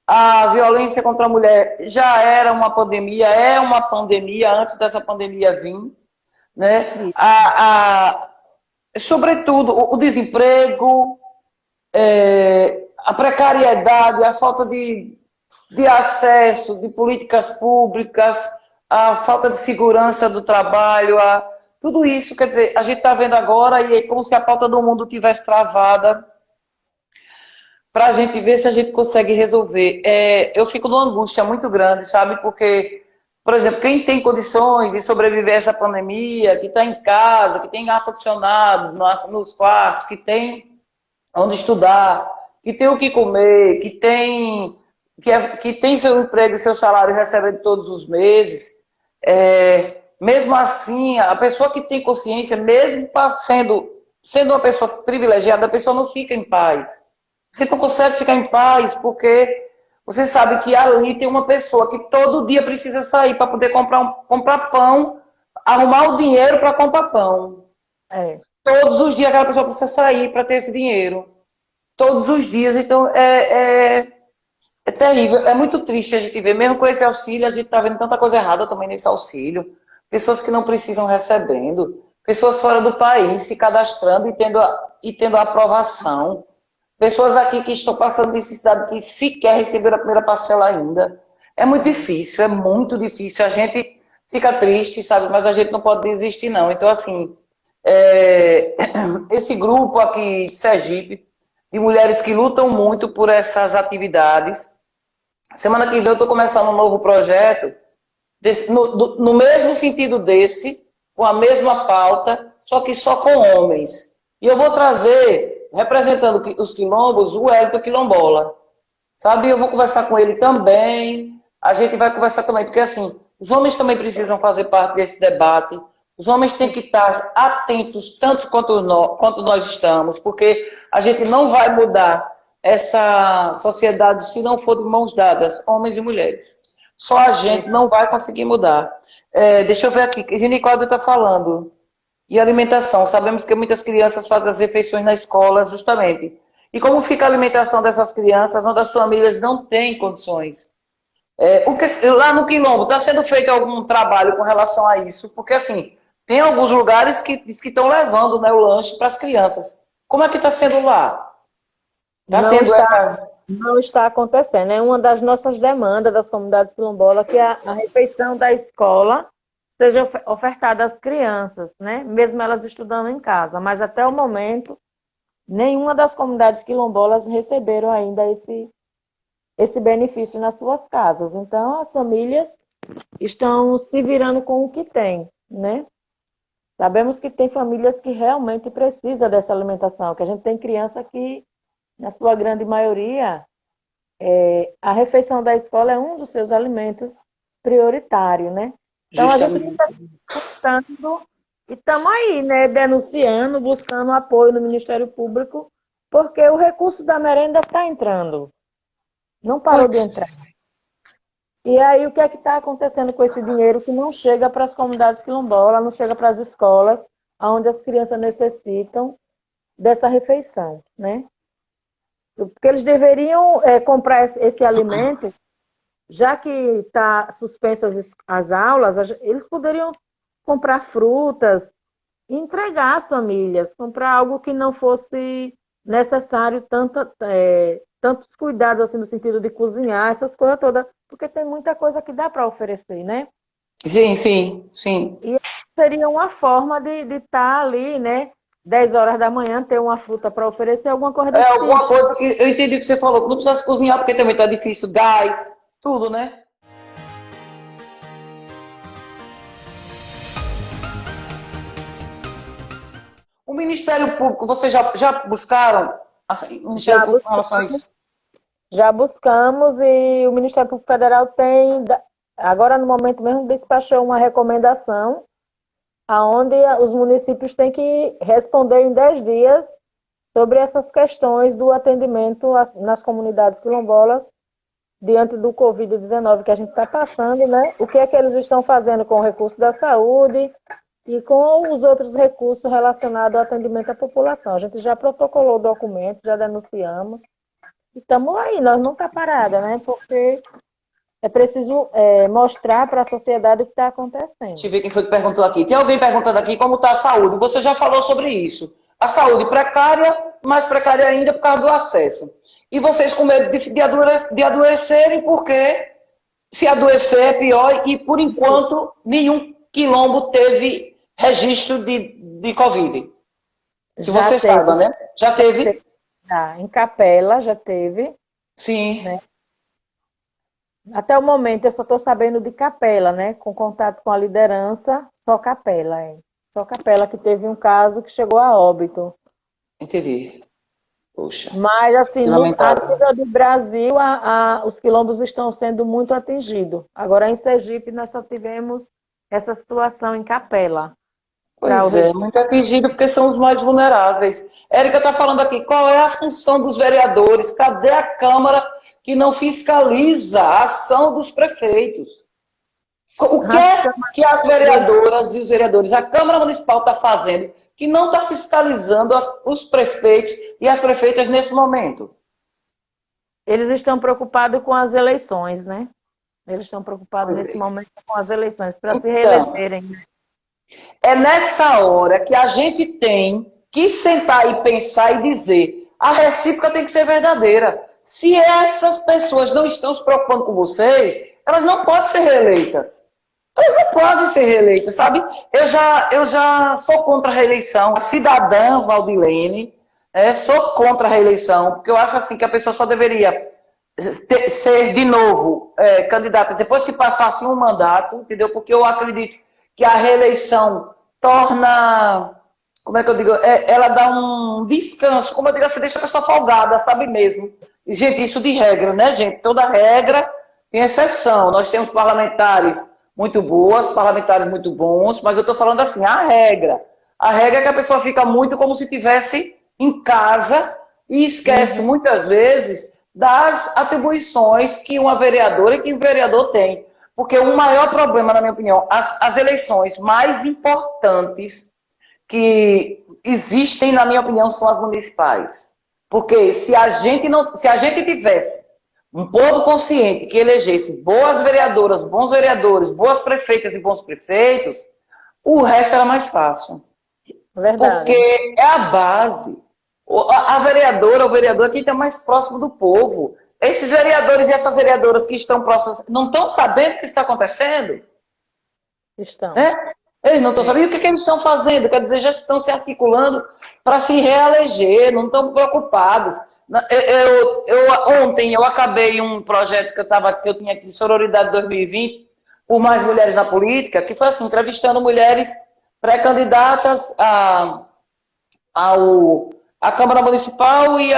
a violência contra a mulher já era uma pandemia, é uma pandemia antes dessa pandemia vir, né? Sobretudo, o desemprego, a precariedade, a falta de acesso, de políticas públicas, a falta de segurança do trabalho, tudo isso, quer dizer, a gente está vendo agora e é como se a pauta do mundo tivesse travada para a gente ver se a gente consegue resolver. Eu fico numa angústia muito grande, sabe? Porque, por exemplo, quem tem condições de sobreviver a essa pandemia, que está em casa, que tem ar-condicionado nos quartos, que tem onde estudar, que tem o que comer, que tem seu emprego e seu salário recebendo todos os meses, mesmo assim, a pessoa que tem consciência, mesmo sendo uma pessoa privilegiada, a pessoa não fica em paz. Você não consegue ficar em paz porque você sabe que ali tem uma pessoa que todo dia precisa sair para poder comprar pão, arrumar o dinheiro para comprar pão. Todos os dias aquela pessoa precisa sair para ter esse dinheiro. Todos os dias. Então, é terrível. É muito triste a gente ver. Mesmo com esse auxílio, a gente está vendo tanta coisa errada também nesse auxílio. Pessoas que não precisam recebendo. Pessoas fora do país se cadastrando e tendo a aprovação. Pessoas aqui que estão passando necessidade que sequer receberam a primeira parcela ainda. É muito difícil, é muito difícil. A gente fica triste, sabe? Mas a gente não pode desistir, não. Então, assim, esse grupo aqui de Sergipe, de mulheres que lutam muito por essas atividades. Semana que vem eu estou começando um novo projeto, no mesmo sentido desse, com a mesma pauta, só que só com homens. E eu vou trazer, representando os quilombos, o Hélito Quilombola. Sabe? Eu vou conversar com ele também. A gente vai conversar também, porque assim, os homens também precisam fazer parte desse debate. Os homens têm que estar atentos, tanto quanto nós estamos, porque a gente não vai mudar essa sociedade se não for de mãos dadas, homens e mulheres. Só a gente não vai conseguir mudar. Deixa eu ver aqui, que Ginicódio está falando. E alimentação. Sabemos que muitas crianças fazem as refeições na escola, justamente. E como fica a alimentação dessas crianças, onde as famílias não têm condições? Lá no Quilombo, está sendo feito algum trabalho com relação a isso? Porque, assim, tem alguns lugares que estão levando, né, o lanche para as crianças. Como é que está sendo lá? Não está acontecendo. É uma das nossas demandas das comunidades quilombolas que a refeição da escola seja ofertada às crianças, né? Mesmo elas estudando em casa. Mas até o momento, nenhuma das comunidades quilombolas receberam ainda esse benefício nas suas casas. Então, as famílias estão se virando com o que tem, né? Sabemos que tem famílias que realmente precisam dessa alimentação, que a gente tem criança que, na sua grande maioria, a refeição da escola é um dos seus alimentos prioritários, né? Então, justamente. A gente está buscando, e estamos aí, né, denunciando, buscando apoio no Ministério Público, porque o recurso da merenda está entrando. Não parou de entrar. E aí, o que é que está acontecendo com esse dinheiro que não chega para as comunidades quilombolas, não chega para as escolas, onde as crianças necessitam dessa refeição, né? Porque eles deveriam comprar esse alimento, já que está suspensas as aulas, eles poderiam comprar frutas e entregar às famílias, comprar algo que não fosse necessário tantos cuidados, assim, no sentido de cozinhar, essas coisas todas, porque tem muita coisa que dá para oferecer, né? Sim, sim, sim. E seria uma forma de estar ali, né? 10 horas da manhã, ter uma fruta para oferecer, alguma coisa desse tipo. Alguma coisa que eu entendi que você falou, que não precisa se cozinhar, porque também está difícil, gás, tudo, né? O Ministério Público, vocês já buscaram? Assim, o Ministério Público com relação a isso? Já buscamos e o Ministério Público Federal tem, agora no momento mesmo, despachou uma recomendação aonde os municípios têm que responder em 10 dias sobre essas questões do atendimento nas comunidades quilombolas diante do Covid-19 que a gente está passando, né? O que é que eles estão fazendo com o recurso da saúde e com os outros recursos relacionados ao atendimento à população. A gente já protocolou o documento, já denunciamos e estamos aí, nós não está parada, né? Porque é preciso mostrar para a sociedade o que está acontecendo. Deixa eu ver quem foi que perguntou aqui. Tem alguém perguntando aqui como está a saúde. Você já falou sobre isso. A saúde precária, mais precária ainda por causa do acesso. E vocês com medo de adoecerem, porque se adoecer é pior e, por enquanto, nenhum quilombo teve registro de Covid. Que você saiba, né? Já teve? Tá, em Capela já teve, Sim, né? Até o momento eu só estou sabendo de Capela, né? Com contato com a liderança, só Capela, é. Só Capela que teve um caso que chegou a óbito. entendi. Poxa, Mas, assim, que a lamentável. nível do Brasil, os quilombos estão sendo muito atingidos. Agora, em Sergipe, nós só tivemos essa situação em Capela. Para o Pois é, muito atingido porque são os mais vulneráveis. Érica está falando aqui, qual é a função dos vereadores? Cadê a Câmara que não fiscaliza a ação dos prefeitos? O que As é câmaras que as vereadoras e os vereadores, a Câmara Municipal está fazendo que não está fiscalizando os prefeitos e as prefeitas nesse momento? eles estão preocupados com as eleições, né? Eles estão preocupados Pois nesse é. momento com as eleições, para se Então, reelegerem, né? é nessa hora que a gente tem que sentar e pensar e dizer: a recíproca tem que ser verdadeira. Se essas pessoas não estão se preocupando com vocês, elas não podem ser reeleitas. Elas não podem ser reeleitas, sabe? Eu já sou contra a reeleição. A cidadã Valdilene, sou contra a reeleição, porque eu acho assim que a pessoa só deveria ser de novo candidata depois que passasse um mandato, entendeu? Porque eu acredito que a reeleição torna, como é que eu digo, ela dá um descanso, como eu digo assim, deixa a pessoa folgada, sabe mesmo? E, gente, isso de regra, né, gente? Toda regra tem exceção. Nós temos parlamentares muito boas, parlamentares muito bons, mas eu estou falando assim, a regra. A regra é que a pessoa fica muito como se estivesse em casa e esquece muitas vezes das atribuições que uma vereadora e que um vereador tem. Porque o maior problema, na minha opinião, as eleições mais importantes que existem, na minha opinião, são as municipais. Porque se a gente tivesse um povo consciente que elegesse boas vereadoras, bons vereadores, boas prefeitas e bons prefeitos, o resto era mais fácil. Verdade. Porque é a base. A vereadora, o vereador, é quem está mais próximo do povo. Esses vereadores e essas vereadoras que estão próximos não estão sabendo o que está acontecendo? Estão. Né? Eles não estão É. sabendo o que, que eles estão fazendo. Quer dizer, já estão se articulando para se reeleger, não estão preocupados. Ontem eu acabei um projeto que eu tinha aqui, Sororidade 2020, por mais mulheres na política, que foi assim, entrevistando mulheres pré-candidatas à Câmara Municipal e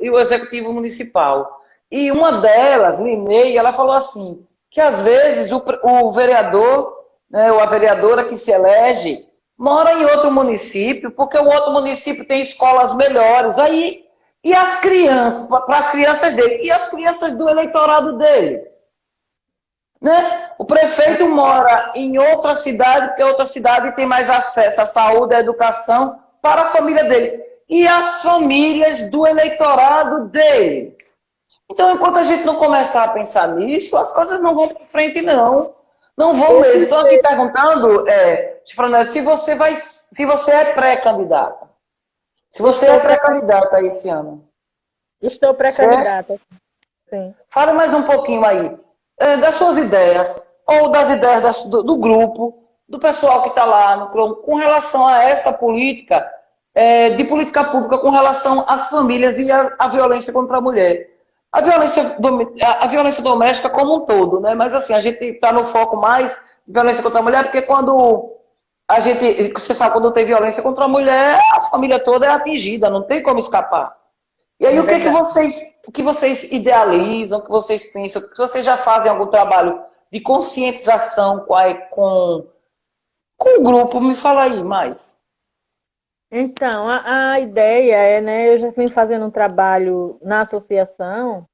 o Executivo Municipal. E uma delas, Linei, ela falou assim, que às vezes o vereador, né, ou a vereadora que se elege, mora em outro município, porque o outro município tem escolas melhores. Aí, e as crianças, para as crianças dele, e as crianças do eleitorado dele? Né? O prefeito mora em outra cidade, porque outra cidade tem mais acesso à saúde, à educação, para a família dele. E as famílias do eleitorado dele. Então, enquanto a gente não começar a pensar nisso, as coisas não vão para frente, não. Não vão mesmo. Estou aqui perguntando, Chifranete, se você é pré-candidata. Se você é pré-candidata esse ano. Estou Certo? pré-candidata. Sim. Fale mais um pouquinho aí das suas ideias, ou das ideias do grupo, do pessoal que está lá no clube, com relação a essa política, de política pública com relação às famílias e à violência contra a mulher. A violência doméstica como um todo, né? Mas assim, a gente está no foco mais de violência contra a mulher, porque quando você sabe, quando tem violência contra a mulher, a família toda é atingida, não tem como escapar. E aí, É verdade. o que vocês idealizam, o que vocês pensam, o que vocês já fazem algum trabalho de conscientização com o grupo? Me fala aí mais. Então, a ideia é, né? Eu já vim fazendo um trabalho na associação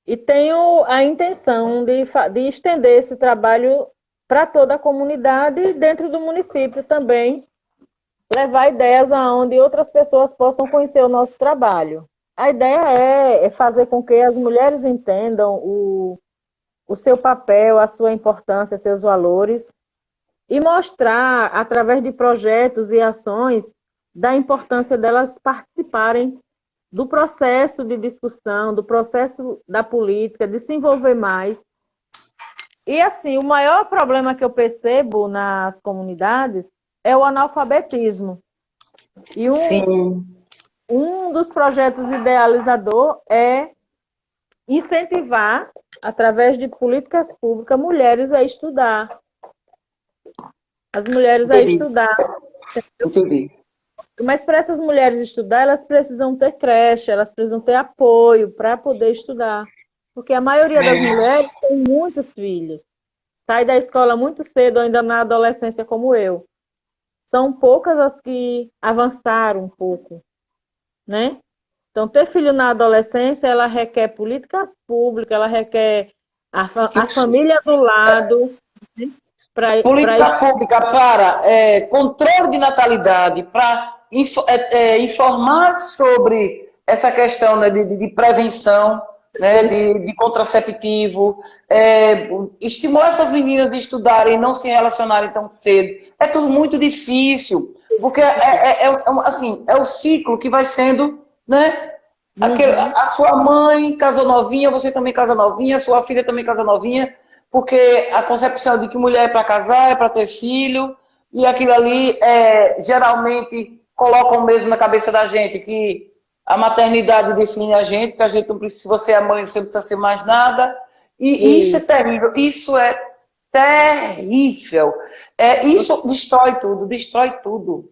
e tenho a intenção de estender esse trabalho para toda a comunidade e dentro do município também, levar ideias aonde outras pessoas possam conhecer o nosso trabalho. A ideia é fazer com que as mulheres entendam o seu papel, a sua importância, seus valores, e mostrar, através de projetos e ações, da importância delas participarem do processo de discussão, do processo da política, de se envolver mais. E, assim, o maior problema que eu percebo nas comunidades é o analfabetismo. E Sim. um dos projetos idealizador é incentivar, através de políticas públicas, mulheres a estudar. As mulheres a Entendi, estudar. entendi. Mas para essas mulheres estudar, elas precisam ter creche, elas precisam ter apoio para poder estudar. Porque a maioria das mulheres tem muitos filhos. Sai da escola muito cedo, ainda na adolescência, como eu. São poucas as que avançaram um pouco, né? Então, ter filho na adolescência, ela requer políticas públicas, ela requer a família do lado, né? Política pública para controle de natalidade, para informar sobre essa questão, né, de prevenção, né, de contraceptivo, estimular essas meninas a estudarem e não se relacionarem tão cedo. É tudo muito difícil, porque assim, é o ciclo que vai sendo, né? A sua mãe casou novinha, você também casa novinha, sua filha também casa novinha, porque a concepção de que mulher é para casar, é para ter filho, e aquilo ali geralmente colocam mesmo na cabeça da gente que a maternidade define a gente, que a gente não precisa, se você é mãe, você não precisa ser mais nada. E isso é terrível, isso é terrível. Isso destrói tudo, destrói tudo.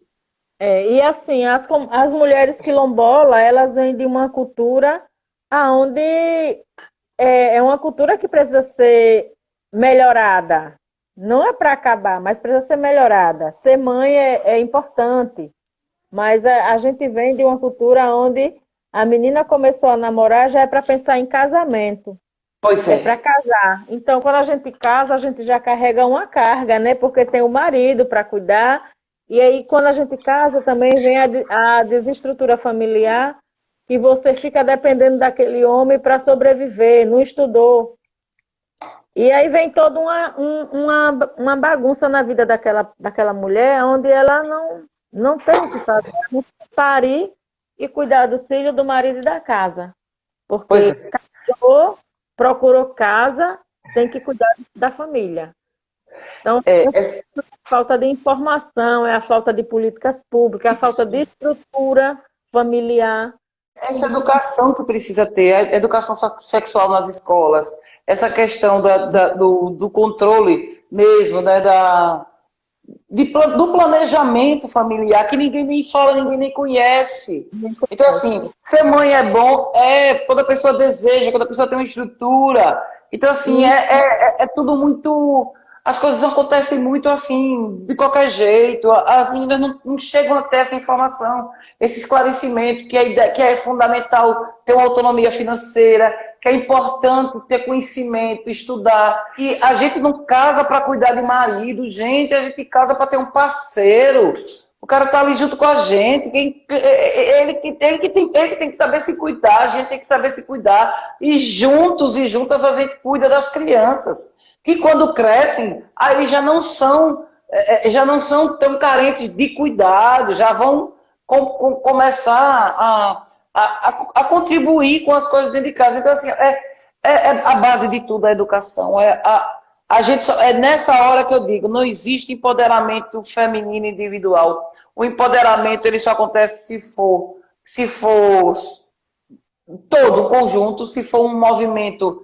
E assim, as mulheres quilombolas, elas vêm de uma cultura onde é uma cultura que precisa ser melhorada. Não é para acabar, mas precisa ser melhorada. Ser mãe é importante, mas a gente vem de uma cultura onde a menina começou a namorar já é para pensar em casamento. Pois É é. para casar. Então, quando a gente casa, a gente já carrega uma carga, né? Porque tem o marido para cuidar. E aí, quando a gente casa, também vem a desestrutura familiar, que você fica dependendo daquele homem para sobreviver, não estudou. E aí vem toda uma bagunça na vida daquela mulher, onde ela não tem o que fazer, ela não tem que parir e cuidar do filho, do marido e da casa. Pois Porque é. casou, procurou casa, tem que cuidar da família. Então, É, a falta de informação, é a falta de políticas públicas, é a falta de estrutura familiar. essa educação que precisa ter, a educação sexual nas escolas, essa questão do controle mesmo, né, do planejamento familiar, que ninguém nem fala, ninguém nem conhece. Então, assim, ser mãe é bom, toda pessoa deseja, toda pessoa tem uma estrutura. Então, assim, é tudo muito... As coisas acontecem muito assim, de qualquer jeito. As meninas não chegam a ter essa informação, esse esclarecimento, que é fundamental ter uma autonomia financeira, que é importante ter conhecimento, estudar. E a gente não casa para cuidar de marido, gente, a gente casa para ter um parceiro. O cara tá ali junto com a gente, ele que tem que saber se cuidar, a gente tem que saber se cuidar. E juntos e juntas a gente cuida das crianças, que quando crescem, aí já não são tão carentes de cuidado, já vão começar a contribuir com as coisas dentro de casa. Então, assim, a base de tudo a educação. É nessa hora que eu digo, não existe empoderamento feminino individual. O empoderamento ele só acontece se for todo o conjunto, se for um movimento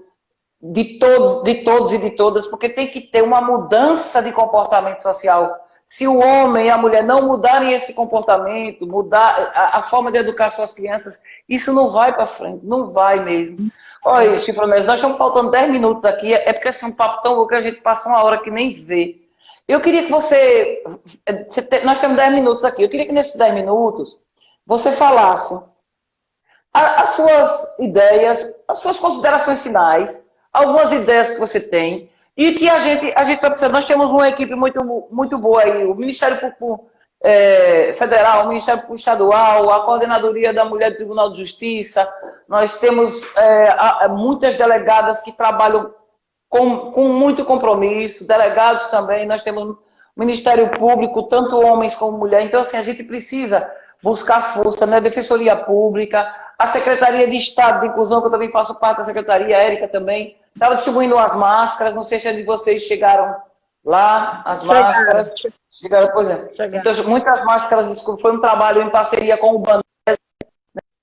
de todos e de todas, porque tem que ter uma mudança de comportamento social. Se o homem e a mulher não mudarem esse comportamento, mudar a forma de educar suas crianças, isso não vai para frente, não vai mesmo. Olha, Chifronese, nós estamos faltando 10 minutos aqui, é porque assim, um papo tão bom que a gente passa uma hora que nem vê. Eu queria que nós temos 10 minutos aqui, eu queria que nesses 10 minutos você falasse as suas ideias, as suas considerações finais, algumas ideias que você tem, e que a gente vai precisar. Nós temos uma equipe muito boa aí, o Ministério Público Federal, o Ministério Público Estadual, a Coordenadoria da Mulher do Tribunal de Justiça, nós temos muitas delegadas que trabalham com muito compromisso, delegados também, nós temos o Ministério Público, tanto homens como mulheres, então assim, a gente precisa buscar força, né? Defensoria Pública, a Secretaria de Estado de Inclusão, que eu também faço parte da Secretaria, a Érica também, estava distribuindo as máscaras, não sei se de vocês chegaram lá, as máscaras. Chegaram, pois é. Então, muitas máscaras, desculpa, foi um trabalho em parceria com o Banco,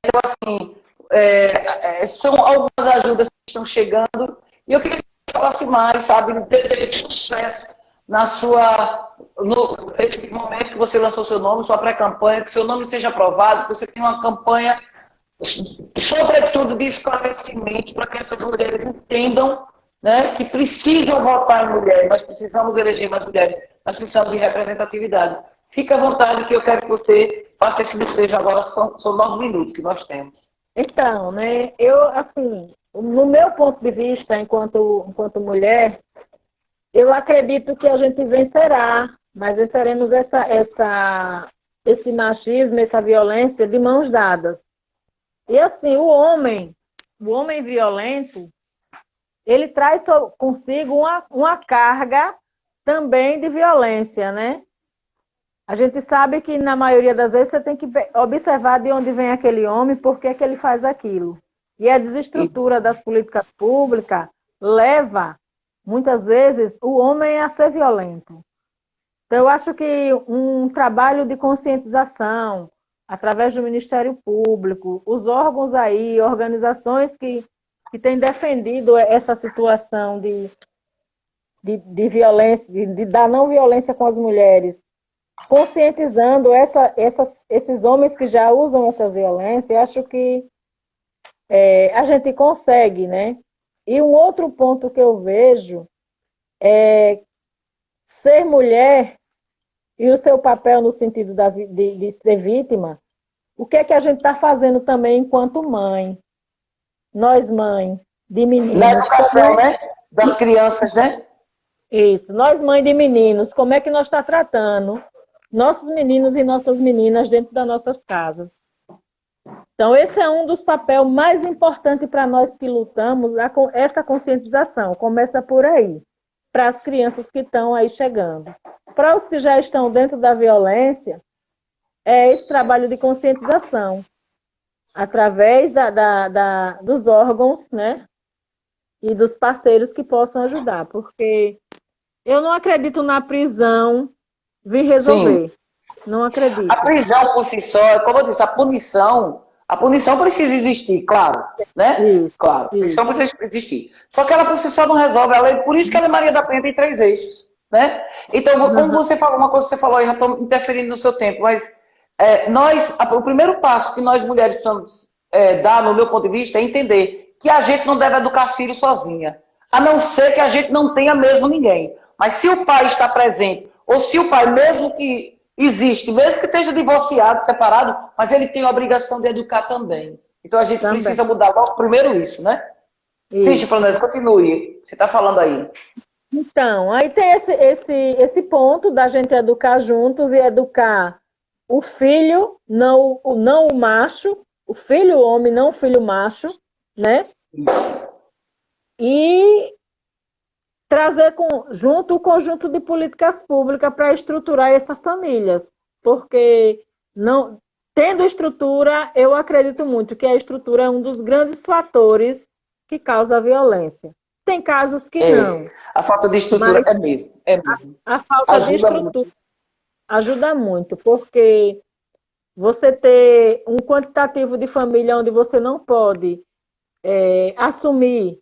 Então, assim, são algumas ajudas que estão chegando. E eu queria que você falasse mais, sabe? Desejo sucesso na sua. Nesse momento que você lançou seu nome, sua pré-campanha, que seu nome seja aprovado, que você tenha uma campanha, sobretudo, de esclarecimento, para que essas mulheres entendam, né, que precisam votar em mulheres, nós precisamos eleger mais mulheres, nós precisamos de representatividade. Fique à vontade, que eu quero que você faça esse desejo agora, são 9 minutos que nós temos. Então, né, eu, assim, no meu ponto de vista, enquanto mulher, eu acredito que a gente vencerá, mas venceremos esse machismo, essa violência de mãos dadas. E assim, o homem violento, ele traz consigo uma carga também de violência, né? A gente sabe que, na maioria das vezes, você tem que observar de onde vem aquele homem, por que ele faz aquilo. E a desestrutura das políticas públicas leva, muitas vezes, o homem a ser violento. Então, eu acho que um trabalho de conscientização, através do Ministério Público, os órgãos aí, organizações que têm defendido essa situação de violência, da não violência com as mulheres, conscientizando esses homens que já usam essas violências, eu acho que a gente consegue, né? E um outro ponto que eu vejo é ser mulher e o seu papel no sentido de ser vítima. O que é que a gente está fazendo também enquanto mãe? Nós, mãe de meninos. Na educação, né? Das crianças, né? Isso. Nós, mãe de meninos, como é que nós está tratando nossos meninos e nossas meninas dentro das nossas casas? Então, esse é um dos papéis mais importantes para nós que lutamos, essa conscientização. Começa por aí, para as crianças que estão aí chegando. Para os que já estão dentro da violência, é esse trabalho de conscientização, através dos órgãos, né, e dos parceiros que possam ajudar, porque eu não acredito na prisão vir resolver. Sim. Não acredito. A prisão por si só, como eu disse, a punição precisa existir, claro, né? Isso, claro, a punição precisa existir. Só que ela por si só não resolve, por isso que a Lei Maria da Penha tem 3 eixos, né? Então, como você falou, uma coisa que você falou, eu já estou interferindo no seu tempo, mas o primeiro passo que nós mulheres precisamos dar, no meu ponto de vista, é entender que a gente não deve educar filho sozinha, a não ser que a gente não tenha mesmo ninguém. Mas se o pai está presente, ou se o pai, mesmo que existe, mesmo que esteja divorciado, separado, mas ele tem a obrigação de educar também. Então a gente precisa mudar logo primeiro isso, né? Sim, Chifronese, continue. Você está falando aí. Então, aí tem esse ponto da gente educar juntos e educar o filho, não o macho, o filho homem, não o filho macho, né? E trazer junto o conjunto de políticas públicas para estruturar essas famílias, porque não tendo estrutura, eu acredito muito que a estrutura é um dos grandes fatores que causa a violência. Tem casos que não. A falta de estrutura é mesmo. A falta de estrutura ajuda muito, porque você ter um quantitativo de família onde você não pode assumir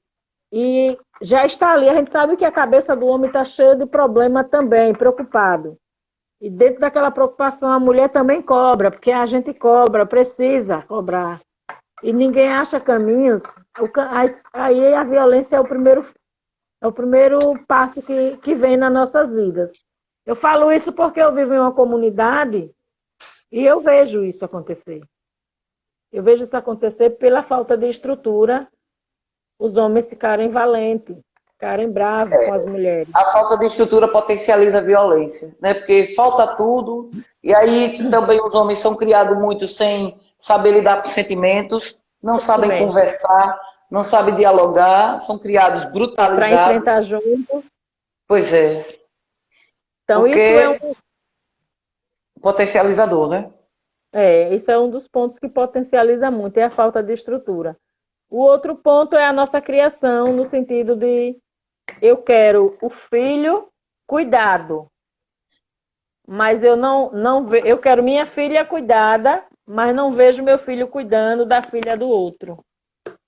e já está ali, a gente sabe que a cabeça do homem está cheia de problema também, preocupado. E dentro daquela preocupação, a mulher também cobra, porque a gente cobra, precisa cobrar. E ninguém acha caminhos. Aí a violência é o primeiro passo que vem nas nossas vidas. Eu falo isso porque eu vivo em uma comunidade e eu vejo isso acontecer. Eu vejo isso acontecer pela falta de estrutura, os homens ficarem valentes, ficarem bravos com as mulheres. A falta de estrutura potencializa a violência, né? Porque falta tudo, e aí também os homens são criados muito sem saber lidar com sentimentos, não sabem conversar, não sabem dialogar, são criados brutalizados. Para enfrentar juntos. Pois é. Então, porque isso é potencializador, né? Isso é um dos pontos que potencializa muito, é a falta de estrutura. O outro ponto é a nossa criação, no sentido de eu quero o filho cuidado, mas eu quero minha filha cuidada, mas não vejo meu filho cuidando da filha do outro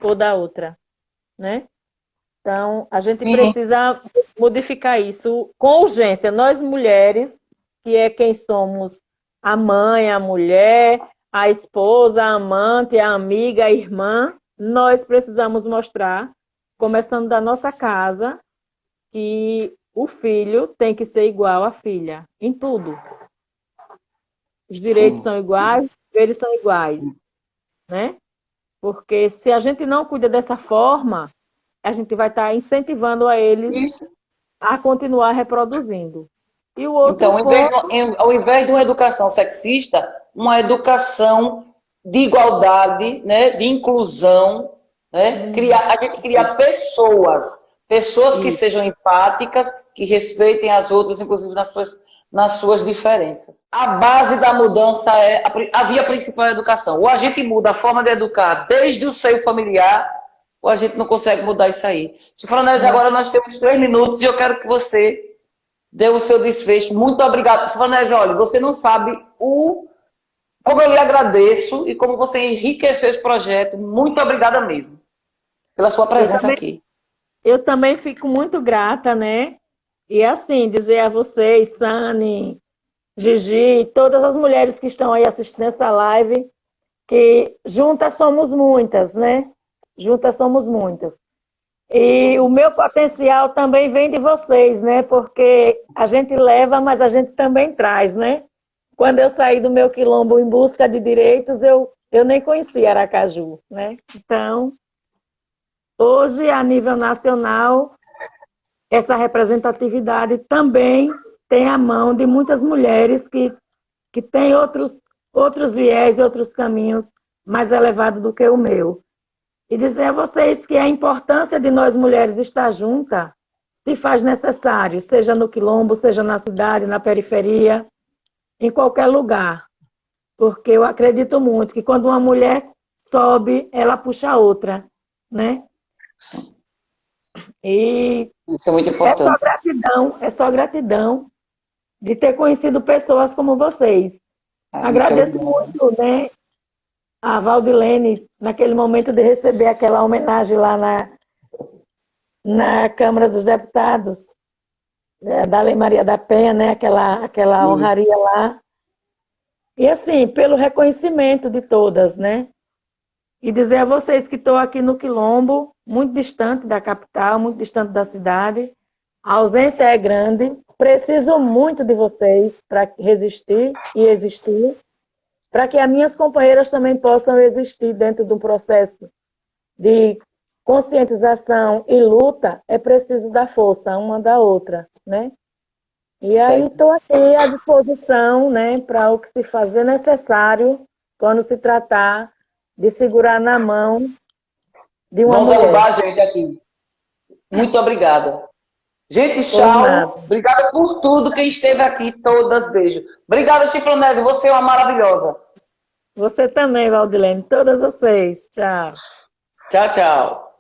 ou da outra, né? Então, a gente Sim. precisa modificar isso com urgência. Nós mulheres, que é quem somos a mãe, a mulher, a esposa, a amante, a amiga, a irmã, nós precisamos mostrar, começando da nossa casa, que o filho tem que ser igual à filha, em tudo. Os direitos Sim. são iguais, os deveres são iguais, né? Porque se a gente não cuida dessa forma, a gente vai estar incentivando a eles Isso. a continuar reproduzindo. E o outro Então, ponto, ao invés de uma educação sexista, uma educação de igualdade, né, de inclusão, né, a gente criar pessoas que isso, sejam empáticas, que respeitem as outras, inclusive nas suas diferenças. A base da mudança é a via principal é a educação. Ou a gente muda a forma de educar desde o seio familiar, ou a gente não consegue mudar isso aí. Se Franese, agora nós temos 3 minutos e eu quero que você deu o seu desfecho. Muito obrigado. Vanessa, olha, você não sabe como eu lhe agradeço e como você enriqueceu esse projeto. Muito obrigada mesmo pela sua presença aqui. eu também fico muito grata, né? E assim, dizer a vocês, Sani, Gigi, todas as mulheres que estão aí assistindo essa live, que juntas somos muitas, né? Juntas somos muitas. E o meu potencial também vem de vocês, né? Porque a gente leva, mas a gente também traz, né? Quando eu saí do meu quilombo em busca de direitos, eu nem conhecia Aracaju, né? Então, hoje, a nível nacional, essa representatividade também tem a mão de muitas mulheres que têm outros viés e outros caminhos mais elevados do que o meu. E dizer a vocês que a importância de nós mulheres estar juntas se faz necessário, seja no quilombo, seja na cidade, na periferia, em qualquer lugar. Porque eu acredito muito que quando uma mulher sobe, ela puxa a outra, né? E Isso é muito importante. é só gratidão de ter conhecido pessoas como vocês. Agradeço muito, né, a Valdilene, naquele momento de receber aquela homenagem lá na Câmara dos Deputados, da Lei Maria da Penha, né, aquela honraria lá. E assim, pelo reconhecimento de todas, né? E dizer a vocês que estou aqui no Quilombo, muito distante da capital, muito distante da cidade. A ausência é grande. Preciso muito de vocês para resistir e existir, para que as minhas companheiras também possam existir dentro de um processo de conscientização e luta. É preciso dar força uma da outra, né? E aí estou aqui à disposição, né, para o que se fazer necessário quando se tratar de segurar na mão de uma mulher. Vão derrubar a gente aqui. Muito obrigada. Gente, tchau. Obrigada por tudo. Quem esteve aqui, todas, beijo. Obrigada, Chifronese. Você é uma maravilhosa. Você também, Valdilene. Todas vocês. Tchau. Tchau, tchau.